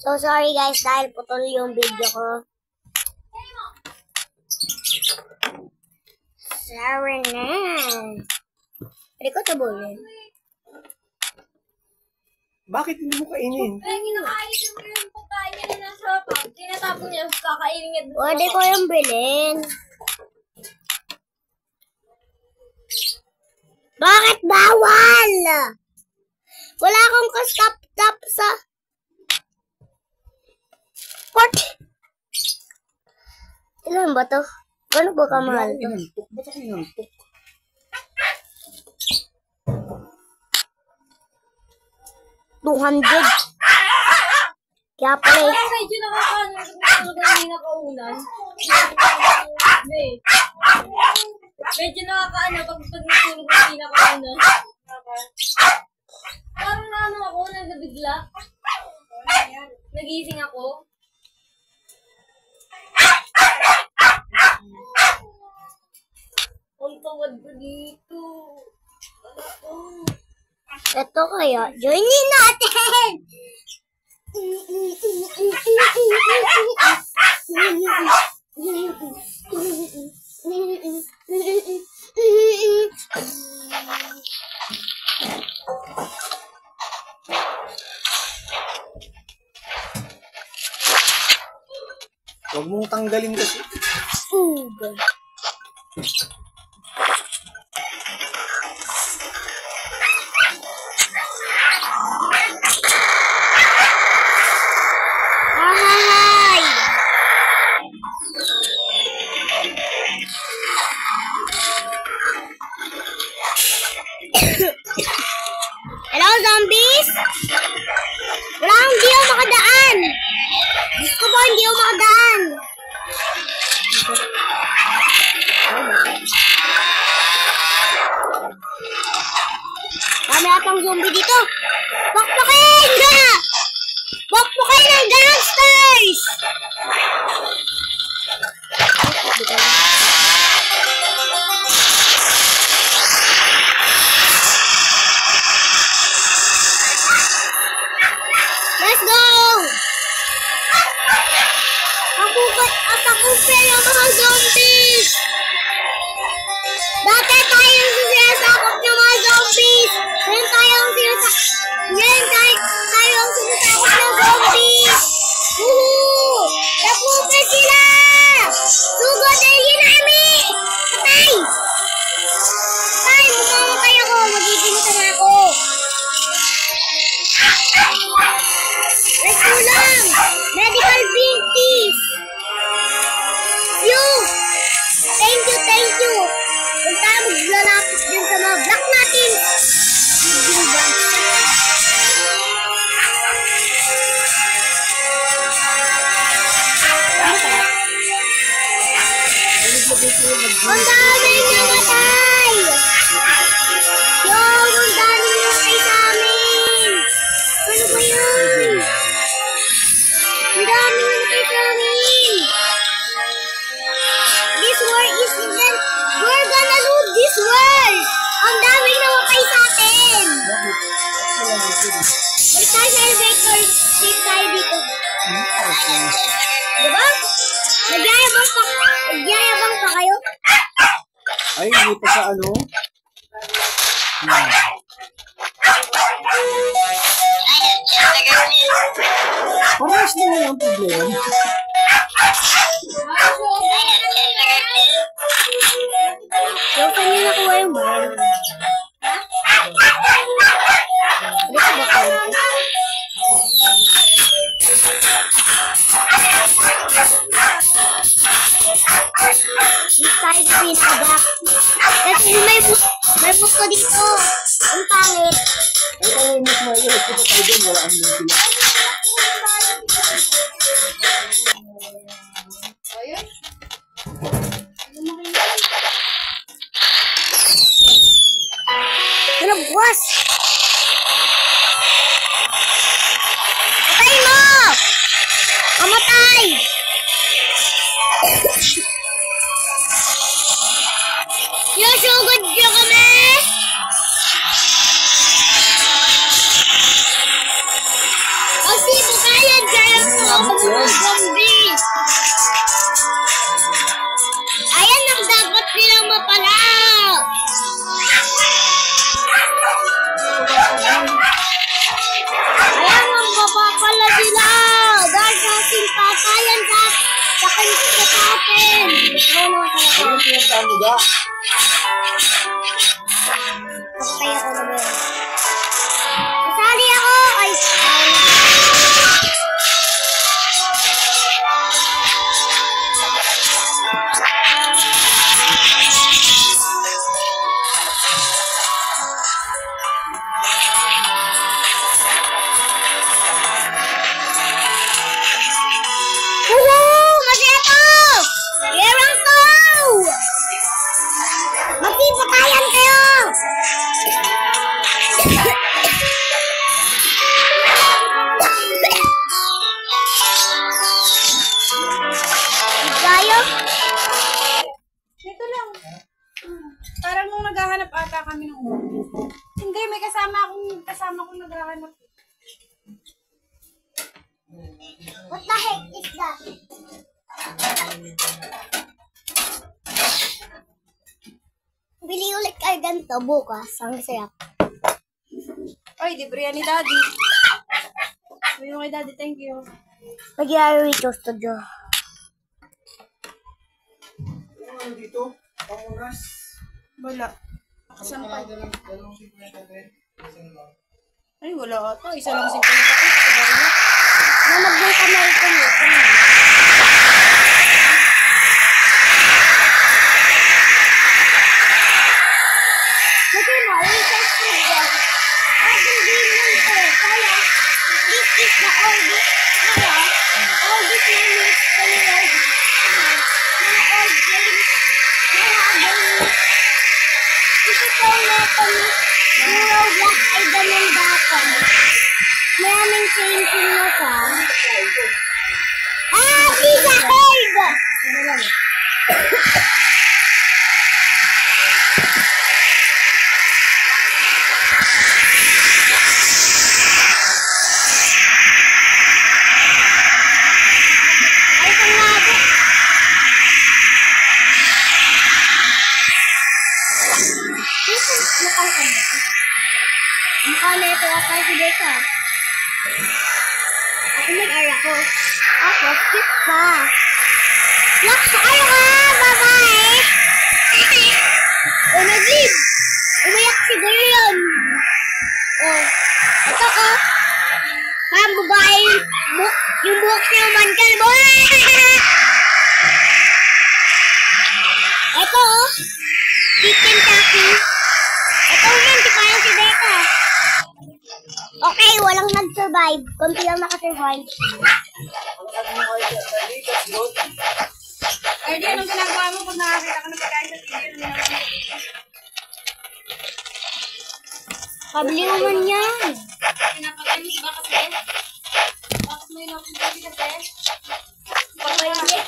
So sorry guys dahil putol yung video ko. Sorry na. Pwede ko tabulin. Bakit hindi mo kainin? Kaya kinakain yung pagkain niya na nasa pag. Tinatapon niya, kakainin niya. Pwede ko yung bilhin. Bakit bawal? Wala akong ka-stop-stop sa port. Ilan ba to? Gano'n ba kamahal to? Inantok. Ba't ako inantok? $200. Kaya pala eh. Medyo nakakaano yung nakaunan. Medyo nakakaano pag natulog yung pinakaunan. Parang naano ako, nagabigla. Nagising ako. Ang tawad ko dito. Ito kaya, joinin natin! Huwag mong tanggalin kasi. Hi! Hello, zombies? Hindi ako makadaan. Gusto ko hindi ako makadaan. Kami atang zombie dito. Bakbakin! Bakbakin ng gangsters! Let's go! Atakumpel ang mga zombies! Dati tayo ang sinasakop ng mga zombies! Ngayon tayo ang sinasakop ng zombies! Woohoo! Takumpel sila! Sugod na ginami! Patay! Patay! Mamamatay ako! Magigilitan ako! Let's go lang! Medical bean please! Thank you! Kung tayo maglalapit din sa mga block natin! Ang daming namatay! Ang daming namatay sa amin! Ano ba yun? Ang daming namatay sa amin! This war is even... We're gonna lose this world! Ang daming namatay sa atin! Balik tayo sa elevator. Safe tayo dito. Diba? Nagyayabang pa kayo? Ay, hindi pa sa ano? Parehas na yung problema. Yung kanya nakuha yung ball. Ano ka ba kayo? Tayo sa pinabak. Kasi may buto dito. Ang pangit. Ay, tayo yung mas maiilit ko pa tayo doon. Wala ang mga sila. Ano buwas? Patay mo! Kamatay! Yosugod nyo kami! Magsipo kayo! akin. Ano naman kaya ko? Ano yung kamuda? Patay ako na ba yun? Kasali ako! Ay! Woohoo! Masaya to! Yerang to! Magpipatayan kayo! Tayo? Ito lang. Parang nung naghahanap ata kami ng ulo. Hindi, may kasama akong naghahanap. What the heck is that? Bili ulit kayo ganito bukas. Ang sarap. Ay, libre yan ni Daddy. Sabi mo kay Daddy, thank you. Magyari rito studio. Ano dito? Pangunas? Wala. Saan pa? Dalawang 53. Ay, wala ata. Isa lang 50 pa. Mamagyan ka na ito mo. Kasi na, recess studio. At hindi mo ito. Kaya, this is the oldest. Kaya, oldest unit. Kaya, mga old games. Mga games. Ito ko na ito. Euro Black ay ganun dati. Maraming changing na siya. Ah! Pizza Herd! Ano lang? Ay, pangabi. Dito, nakangkang ba? Mukha na ito ako si Beka. Ako nag-ar ako. Ako, cute pa. Look, ano ka, babae? O, nag-leave. Umayak si Gurion. Oh, ito ko. Parang babae yung buhok niya umangal mo. Ito, oh. Chicken Taki. Ito naman, di parang si Beka. Okay, walang nag-survive. Kunti lang nakasurvive. Ay, di, anong ginagawa mo pag nakakita ka na pagkain sa TV? Ano ginagawa mo? Kabli naman yan. Pinapakain mo ba kasi? Bakit mo yun ako kasi? Papainit.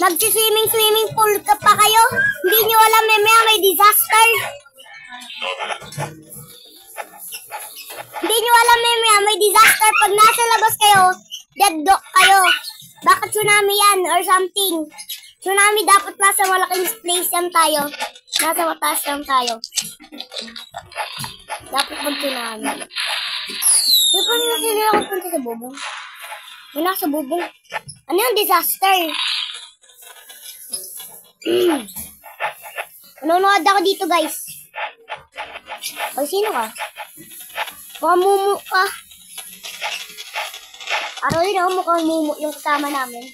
Nagsi-swimming pool ka pa kayo? Hindi nyo alam may disaster? Hindi nyo alam may disaster pag nasa labas kayo, deadlock kayo. Bakit tsunami yan or something? Tsunami dapat nasa malaking place yan tayo. Nasa mataas lang tayo. Dapat mag-tsunami. Pero paano na sila ako punta sa bubong? May nasa bubong. Ano yung disaster? Nanonood ako dito, guys. O, sino ka? Mukhang mumu ka. Araw din ako, mukhang mumu yung kasama namin.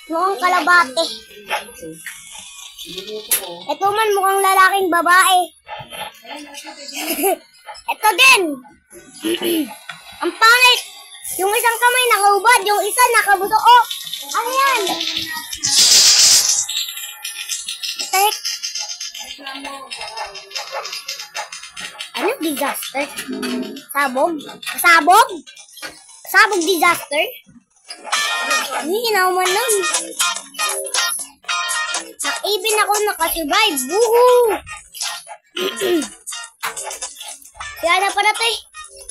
Mukhang kalabate. Ito man, mukhang lalaking babae. Ito din. Ang pangit. Yung isang kamay nakaubad, yung isa nakabuto. Oh, ano yan? Tek. Ano disaster? Sabog? Sabog? Sabog disaster? Hindi, hinauman nun. Nakibin ako nakasurvive. Woohoo! Kaya na pala to eh.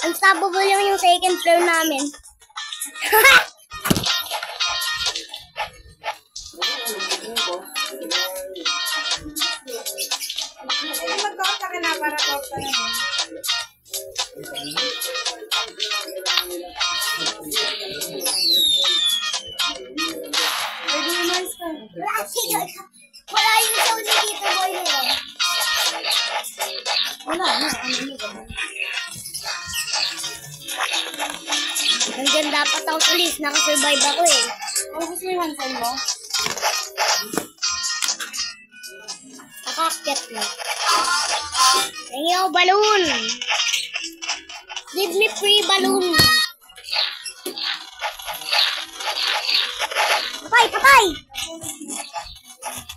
Unstoppable lang yung second floor namin. Ay, mag-out ka na para out ka na. Pwede umalis ka. Wala yung sound ni Tito Boy na yun. Wala na. Ano ba? Nandyan dapat ako sa list. Nakasurvive ako eh. Ano gusto yung Hansel mo? Nakakyat na. Hingi ako balloon. Give me free balloon. Patay, patay!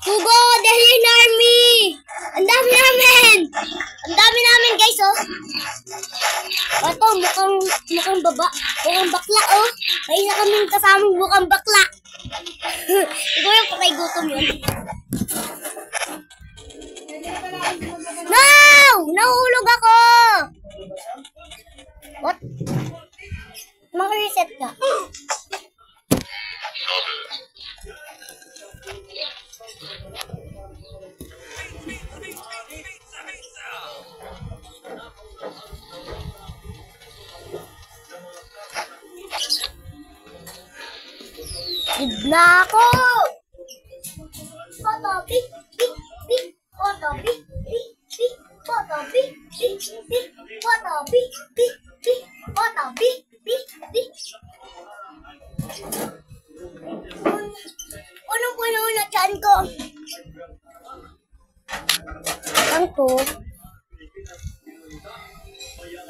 Hugo, Dahil Army! Ang dami namin! Ang dami namin, guys, oh. Ito, mukhang baba. Mukhang bakla, oh. May isa kaming kasamang mukhang bakla. Siguro yung patay gutom yun. No! Nahulog ako! What? Mag-reset ka. Na ako! Photo, big, big, big. Photo, big, big, big. Photo, big, big, big. Photo, big, big, big. Photo, big, big, big. Punong-puno na tiyan ko. Ang to.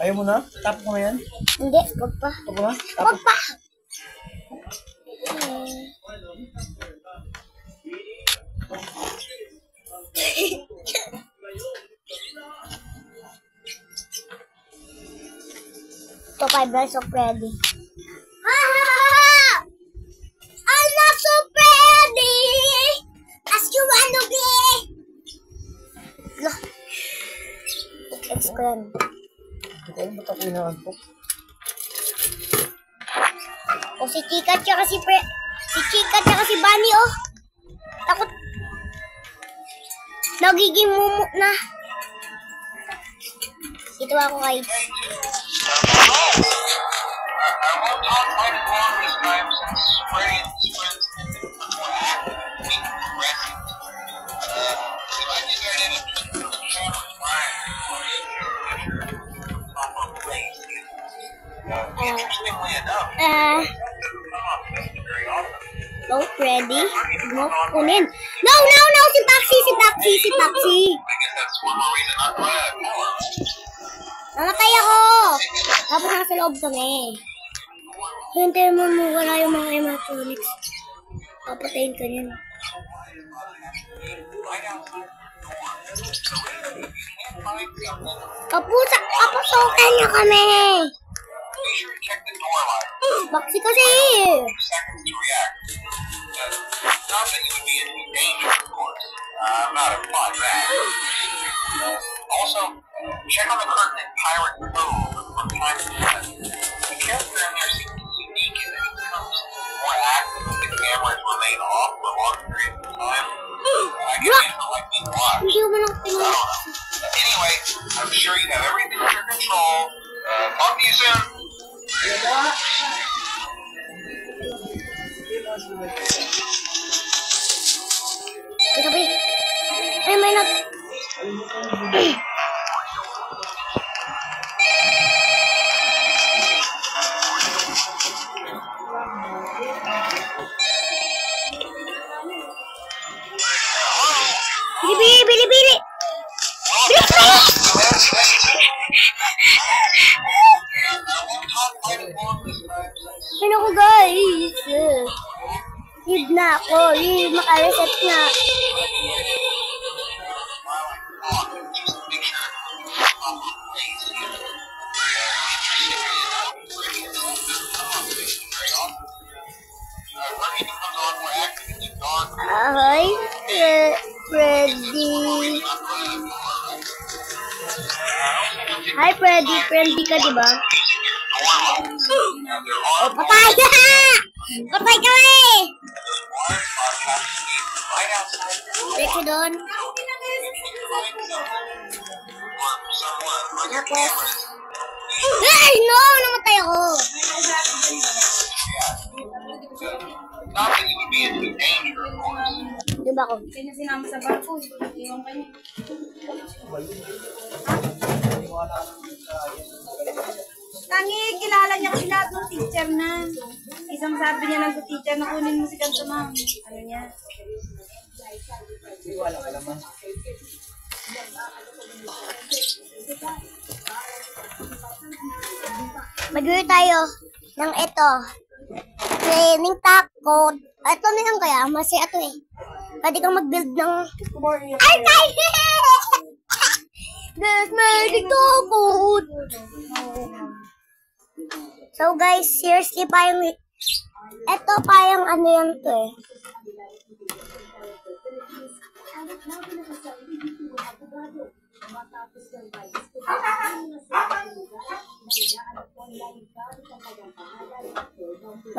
Ayaw mo na? Tap mo na yan? Hindi, wag pa. Tap mo na? Wag pa. So, 5 years of ready. Ha! I'm not so ready as you want to be. Look. Let's go. Hindi ko alam ba't ako inaantok. O si Chika tsaka si Chika tsaka si Bunny, oh. Takot. Nagiging mumu na. Ito ako guys. No, ready? No, kunin. No! Si Paxi! Namatay ako! Tapos nasa loob kami. Hintayin mo wala yung mga animatronics. Papatayin ka niyan. Kapusokan niya kami! Paxi kasi! Not that you would be in danger, of course. I'm not implying that. Also, check on the curtain in Pirate Cove from time to time. The character in there seems unique and it becomes more active if the cameras remain off for long periods of time. I can feel like being watched. Hindi mo lang tingnan. Anyway, I'm sure you have everything under control. Talk to you soon. Sabi, may nag... Bili! Ano ko guys? Leave na ako. Makareset na. Hi, Freddy. Hi, Freddy. Friendly ka, diba? Now, there are Patay! Patay kami! large podcasts right outside the door. Diretso doon. Or someone on your Tapos, cameras. ay no! Namatay ako! Not that you would be in any danger, of course. Di ba ako? Kasi niya sinama sa barko. Iwan ka niya. Tangi, kilala niya kasi lahat ng teacher na. Isang sabi niya lang sa teacher na kunin mo si Kanto ma'am. Ano niya? Wala ka naman. Mag-review tayo ng ito. Training takot. Ito na lang kaya. Masaya ito eh. Pwede kang mag-build ng... Ay, tayo! There's magic takot. So guys, seriously pa yung... Ito pa yung ano yan to eh.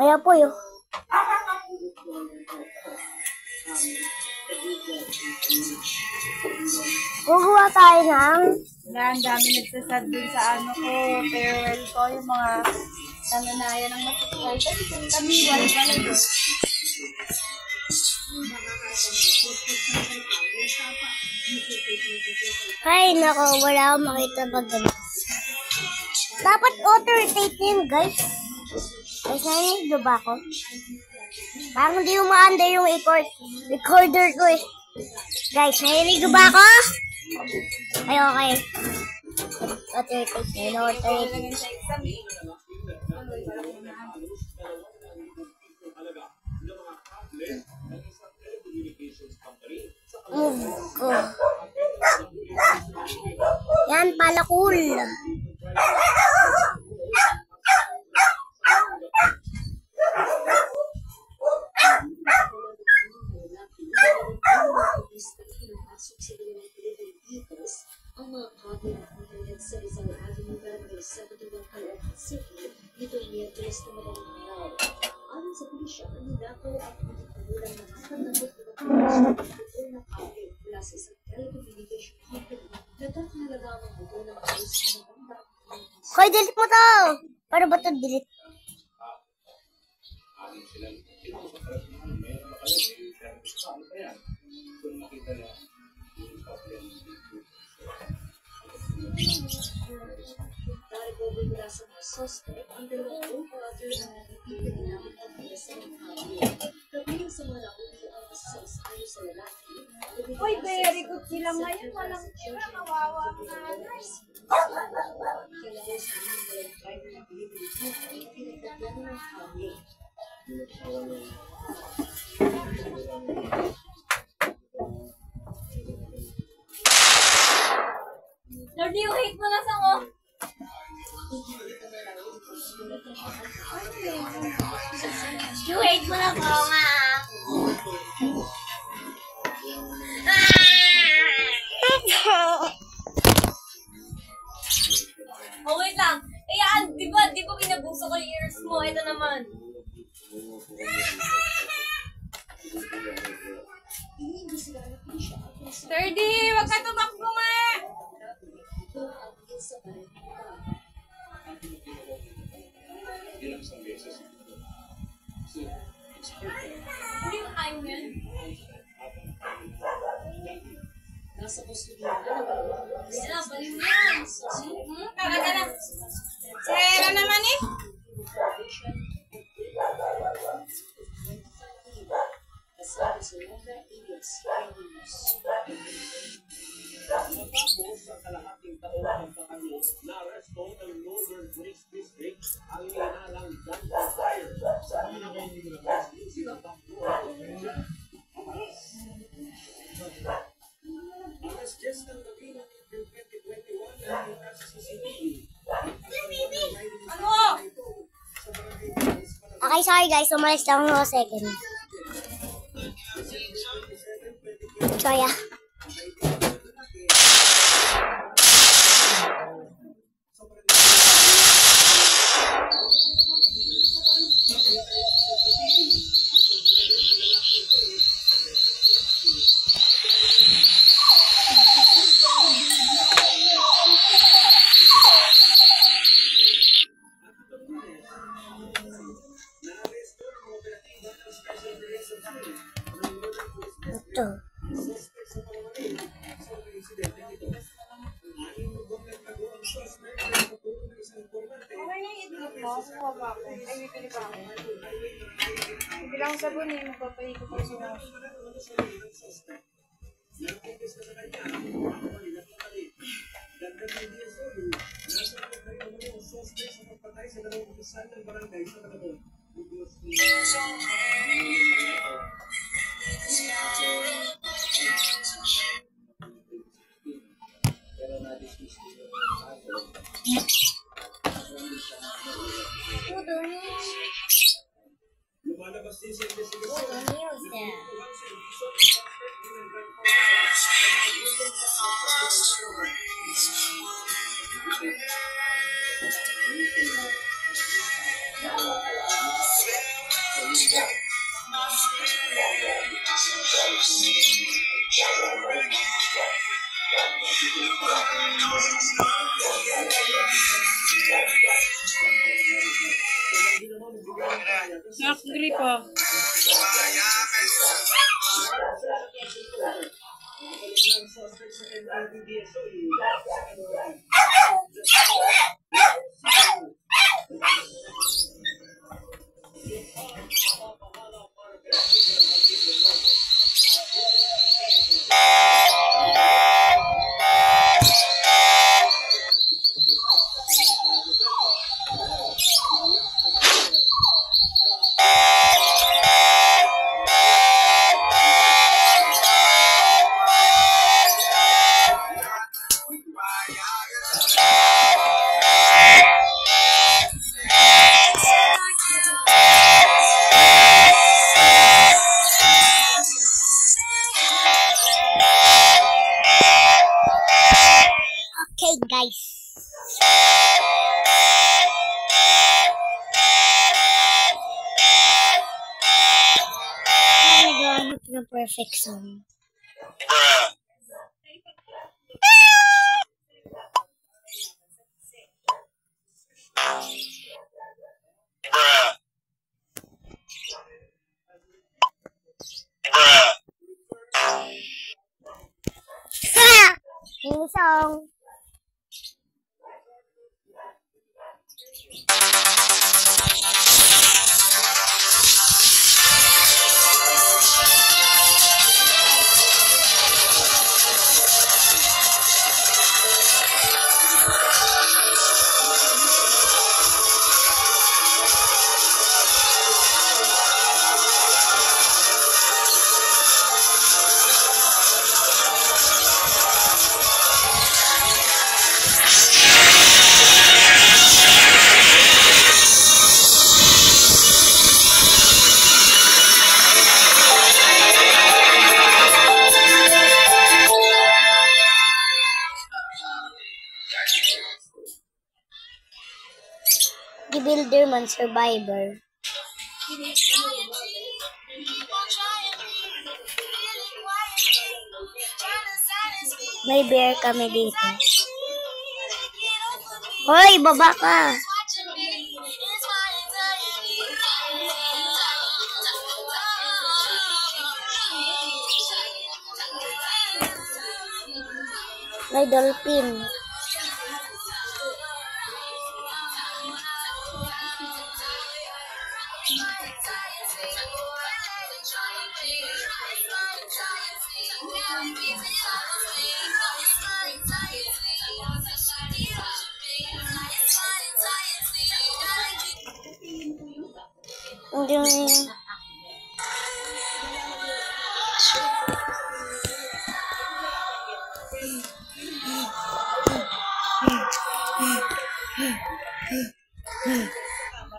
Maya po yun. Gugawa tayo ng... Wala, ang dami nagsasad dun sa ano ko, farewell ko, yung mga nananayan ng masikay. Kasi kami, wala yun. Ay, nako, wala akong makita pag ganun. Dapat auto-rotate yun, guys. Guys, narinig ba ako? Parang hindi umaanda yung recorder ko eh. Guys, narinig ba ako? Ay, okay. Auto-rotate na yun, auto-rotate. Lagyan sa exam eh. Move ko. Yan, pala cool. Ang mga copy ng internet sa Rizal Avenue, Barangay 71, Caloocan City, nito Miyerkules na madaling araw. Ayon sa pulisya, ang ninakaw at magkakagulang ng 4,000 na copy mula sa isang telecommunication company na kakahalaga ng buto ng ayos na naganda. Hoy, delete mo to! Paano ba to delete? Narecover mula sa mga suspect ang dalawang brother na natitigil ginamit ang piyesa ng copy. Kabilang sa mga nakuha ang masasayos sa lalaki. Uy, very good sila ngayon. Walang tira, kawawa ang nanay. Lord, you hate mo na sa ko. You hate mo na ko, ma. Oh, wait lang. Kaya, di ba pinabuso ko yung ears mo? Ito naman. Sturdy, wag ka tumakbo nga. Hindi mo kaya mo yan. Nasa custody na Yan na, balik mo yan. Tara. Sera naman eh. kasama sa Nova Eagles Pioneers. Matapos sa kalahating taon ng kakano, na-arresto ng Northern Police District ang inalang gun for fire sa panahon ng sila takbo at alas 10 ng gabi ng April 2021 ang CCTV. Ano? Okay, sorry guys. Umalis lang ako second. Sorry ah. Ito. Bilang sabon eh, magpapaikot ko sila. Lumalabas din sa investigasyon. Nakagri pa. Okay, guys. Nagahanap ng perfect song. Yung song. The Builderman Survivor. May bear kami dito. Hoy, baba ka! May dolphin.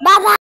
Baba!